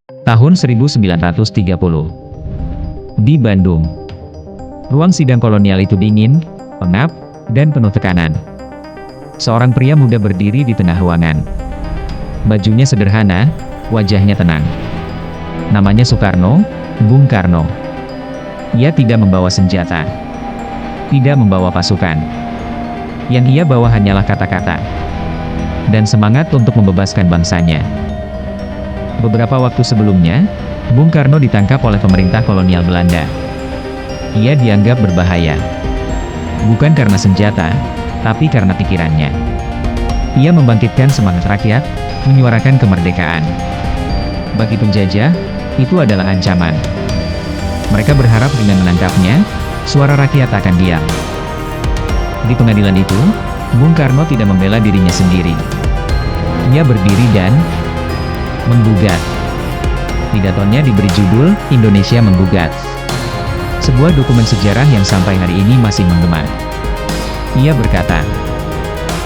Tahun 1930. Di Bandung. Ruang sidang kolonial itu dingin, pengap, dan penuh tekanan. Seorang pria muda berdiri di tengah ruangan. Bajunya sederhana, wajahnya tenang. Namanya Soekarno, Bung Karno. Ia tidak membawa senjata. Tidak membawa pasukan. Yang ia bawa hanyalah kata-kata. Dan semangat untuk membebaskan bangsanya. Beberapa waktu sebelumnya, Bung Karno ditangkap oleh pemerintah kolonial Belanda. Ia dianggap berbahaya. Bukan karena senjata, tapi karena pikirannya. Ia membangkitkan semangat rakyat, menyuarakan kemerdekaan. Bagi penjajah, itu adalah ancaman. Mereka berharap dengan menangkapnya, suara rakyat akan diam. Di pengadilan itu, Bung Karno tidak membela dirinya sendiri. Ia berdiri dan menggugat. Pidatonya diberi judul, Indonesia Menggugat. Sebuah dokumen sejarah yang sampai hari ini masih menggema. Ia berkata,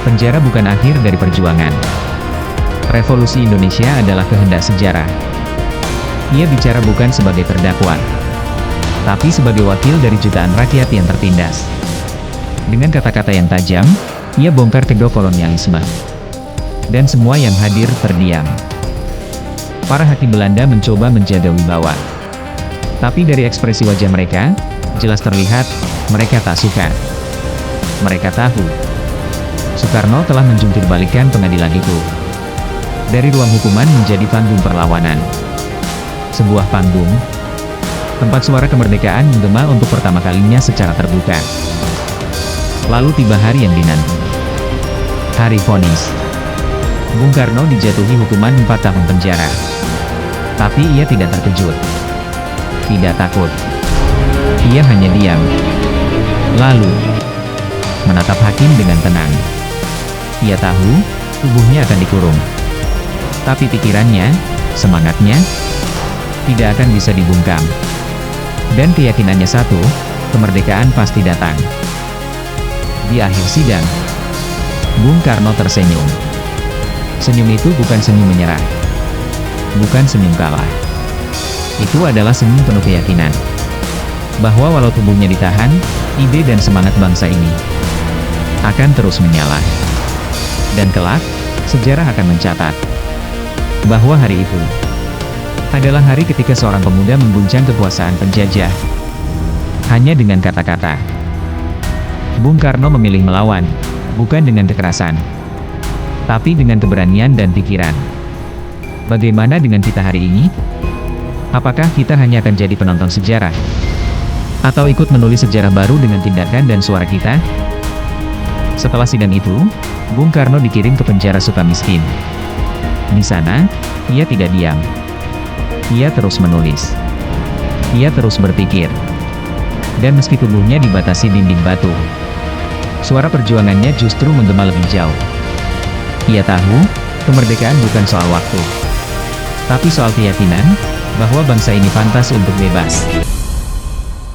penjara bukan akhir dari perjuangan. Revolusi Indonesia adalah kehendak sejarah. Ia bicara bukan sebagai terdakwa, tapi sebagai wakil dari jutaan rakyat yang tertindas. Dengan kata-kata yang tajam, ia bongkar kedok kolonialisme. Dan semua yang hadir terdiam. Para hakim Belanda mencoba menjaga wibawa. Tapi dari ekspresi wajah mereka, jelas terlihat, mereka tak suka. Mereka tahu. Soekarno telah menjungkirbalikkan pengadilan itu. Dari ruang hukuman menjadi panggung perlawanan. Sebuah panggung, tempat suara kemerdekaan menggema untuk pertama kalinya secara terbuka. Lalu tiba hari yang dinanti. Hari vonis. Bung Karno dijatuhi hukuman 4 tahun penjara. Tapi ia tidak terkejut. Tidak takut. Ia hanya diam. Lalu, menatap hakim dengan tenang. Ia tahu, tubuhnya akan dikurung. Tapi pikirannya, semangatnya, tidak akan bisa dibungkam. Dan keyakinannya satu, kemerdekaan pasti datang. Di akhir sidang, Bung Karno tersenyum. Senyum itu bukan senyum menyerah. Bukan senyum kalah. Itu adalah senyum penuh keyakinan. Bahwa walau tubuhnya ditahan, ide dan semangat bangsa ini akan terus menyala. Dan kelak, sejarah akan mencatat bahwa hari itu adalah hari ketika seorang pemuda mengguncang kekuasaan penjajah. Hanya dengan kata-kata. Bung Karno memilih melawan, bukan dengan kekerasan, tapi dengan keberanian dan pikiran. Bagaimana dengan kita hari ini? Apakah kita hanya akan jadi penonton sejarah? Atau ikut menulis sejarah baru dengan tindakan dan suara kita? Setelah sidang itu, Bung Karno dikirim ke penjara Sukamiskin. Di sana, ia tidak diam. Ia terus menulis. Ia terus berpikir. Dan meski tubuhnya dibatasi dinding batu, suara perjuangannya justru menggema lebih jauh. Ia tahu, kemerdekaan bukan soal waktu, tapi soal keyakinan bahwa bangsa ini pantas untuk bebas.